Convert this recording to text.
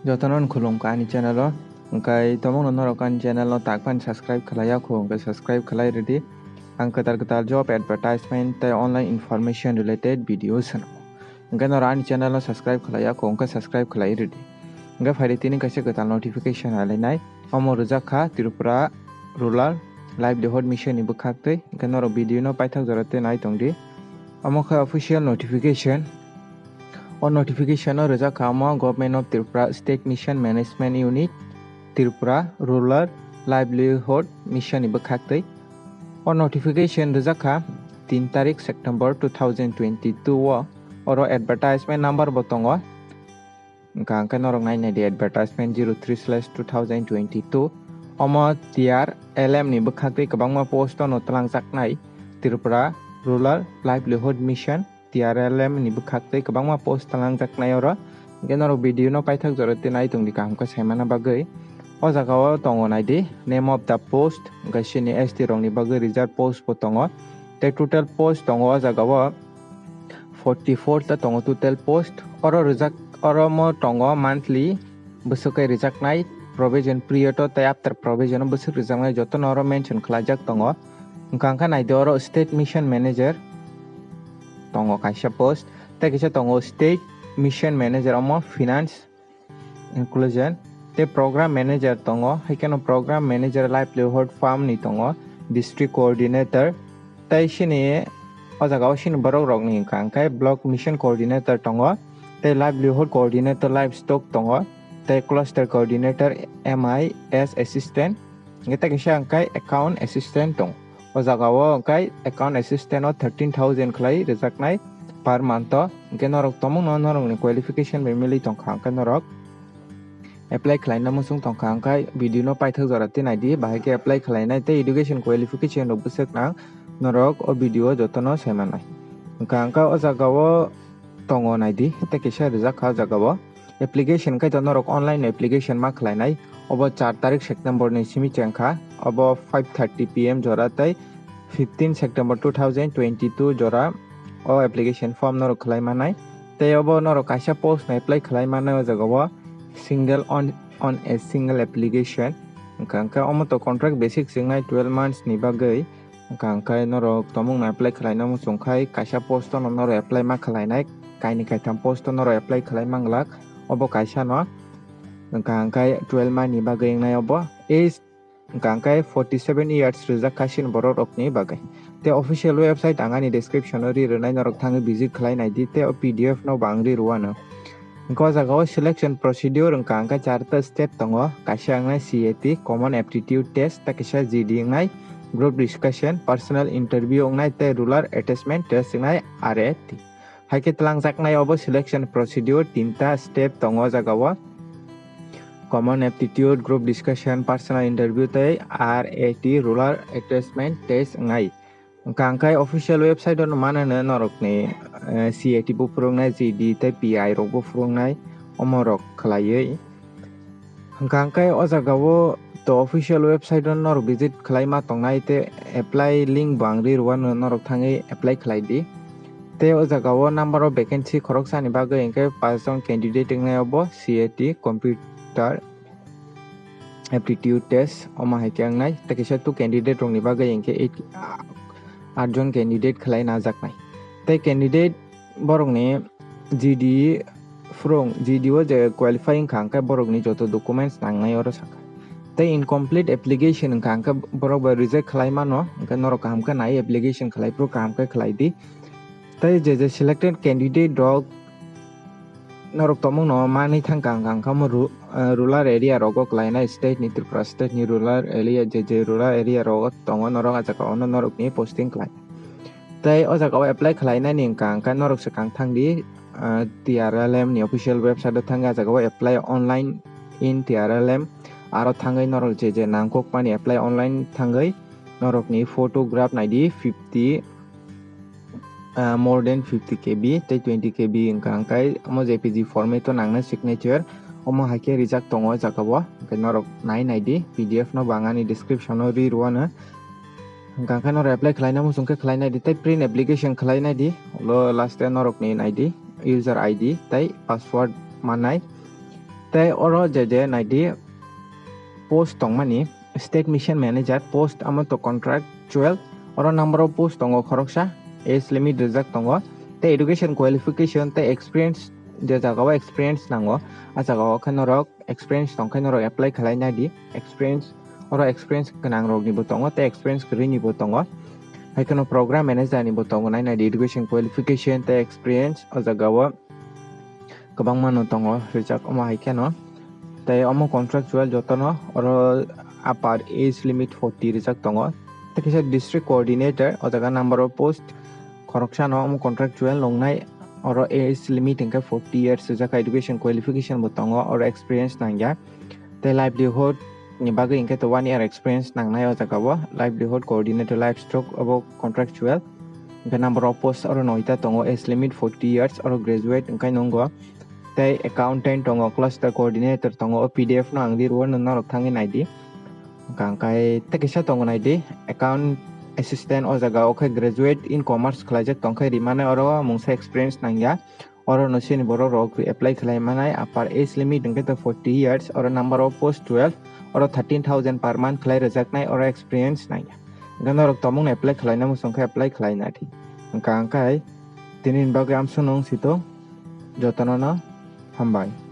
Jotonon khulum ka ani channel o angkai tomong norok ani channel o takpan subscribe khalaya ko angkai subscribe khalai ready ang ketar job advertisement tei online information related videos angkai nor ani channel o subscribe khalaya ko angkai subscribe khalai ready angkai faide tini kaisa ketal notification alainai omo rujak kha Tripura rural livelihood mission ni bukhak tei angkai norok video no paithak jorate nai tongdi omo kha official notification on notification o rejak kamo Government of Tripura State Mission Management Unit Tripura Rural Livelihood Mission ni bukhak on notification rejak ka 3 tarik September 2022 o oro advertisement number botongo angka norok nai di advertisement 03/2022 omo TRLM ni bukhak kabangma post no talangjak nai Tripura Rural Livelihood Mission TRLM ni bukhak kabangma post talangjak nai oro genoro video no paithak jorate nai tongdi kamka saimana bagai o jagao tongo nai di name of the post gasini ST rong ni bagai reserve post botongo te total post tongo o jagao 44 ta tongo total post oro rejak oro mo tongo monthly busukai rejak nai provision period o tai after provision o busuk rejak nai joto oro mention khlajak tongo angka nai de oro state mission manager tongo kaisa post te kaisa tongo state mission manager omo finance inclusion te program manager tongo haikeno program manager livelihood farm ni tongo district coordinator te sini o jaga o sini borok rok ni angkai block mission coordinator tongo te livelihood coordinator livestock tongo te cluster coordinator MIS assistant ngeta kaisa angkai account assistant tong o jaga o angkai account assistant o 13,000 khlai rejaknai per month o angkai norok tomong norok ni qualification by mili tongkha angkai norok apply khlaina musung tongkha angkai video no paithak jorate nai di bahai ke apply khlainai te education qualification rok busuk nang norok o video jotono saimanai angka o jaga o tongo nai di te kaisa rijak kha jaga o application kai to norok online application ma khlainai obo 4 tarik September ni simi chengkha obo 5:30 PM jora tai 15 September 2022 jora o application form norok khlai manai te obo norok kaisa post na apply khlai manai o jaga o single on a single application angka omo to contract basic singnai 12 months ni bagai angka norok tomong na apply khlaina mo songkhai kaisa post no norok apply ma khlainai kaini kaitam post no norok apply khlai manglak obo kaisa no angka 12 month ni bagai nai obo age angka 47 years rijak kasin borok rok ni bagai te official website angani description o ri renai norok thangi visit khlainai di te PDF no bangri ruano angka jaga selection procedure angka 4 step tongo kaisa angnai CAT common aptitude test ta kaisa GD ngai group discussion personal interview ngai te rural attachment test ngai RAT haike talangjak nai obo selection procedure 3 step tongo jaga o common aptitude group discussion personal interview te RAT rural attachment test ngai angkai official website on manana norok ni CAT bu phurangnai GD te PI rok bu phurangnai omorok khlaioi angkai o jaga o to official website on norok visit khlai ma tongnai te apply link bangri ruano norok thangi apply khlai di te o jaga o number of vacancy khorok sani bagai angkai 5 jon candidate ngai obo CAT computer aptitude test oma haikang nai te kaisa 2 candidate rong ni bagai angkai 8 jon candidate khlai najaknai te candidate borok ni GD from GD o je qualifying khangkai borok ni joto documents nangnai oro saka te incomplete application khangka borok ba reject khlai mano angka norok kamka nai application khlai pro kamka khlai di te je selected candidate rok norok tomong no mani thangkang mo rural area rogo klaina state ni Tripura state ni rural area je rural area rogo tongo norok ajaka ono norok ni posting klai tai o jaga apply khlaina ni angka norok sakang thangdi TRLM ni official website thanga jaga apply online in TRLM aro thangai norok je nangkok pani apply online thangai norok ni photograph naidi 50 more than 50 KB te 20 KB angkai omo JPG format to nangna signature omo haike rijak tongo jaga o angkai norok nai di PDF no bangani description no ri ruana angkai norok apply khlaina mo sungke khlaina di te print application khlaina di lo last norok ni ID user ID tai password manai tei oro je naidi post tongmani state mission manager post amo to contractual oro number of post tongo khoroksa age limit rijak tongo tei education qualification tei experience je jagao experience nango jagao khanorok experience tongkhai norok apply khlainai di experience oro experience kanang rok ni bo tongo tei experience kri ni bo tongo hai kono program manager ni bo tongo nai education qualification tei experience o jagao kabang mano tongo rijak omo hai keno tei omo contractual jotono oro upper age limit 40 rijak tongo tei kisa district coordinator o jaga number of post khoroksa no omo contractual longnai oro age limit hingke 40 years rijak education qualification bo tongo oro experience nangya tei livelihood ni bagui hingke to 1 year experience nangnai o jaga o livelihood coordinator livestock obo contractual hingke number of post oro 9 ta tongo age limit 40 years oro graduate hingkai nongo tei accountant tongo cluster coordinator tongo o pdf no ang diruo no norok thangi naidi kangkai tei kisa tongo naidi account assistant o jaga o khai graduate in commerce khlaijak tongkhai rimane oro mungsa experience nangya oro no sini borok rok apply khlai manai upper age limit hingke to 40 years oro number of post 12 oro 13,000 per month khlai rejaknai oro experience nangya ganorok tomung apply khlai na musongkhai apply khlai na thi kangkai tinin bagui amsunong sito jotono no hambai.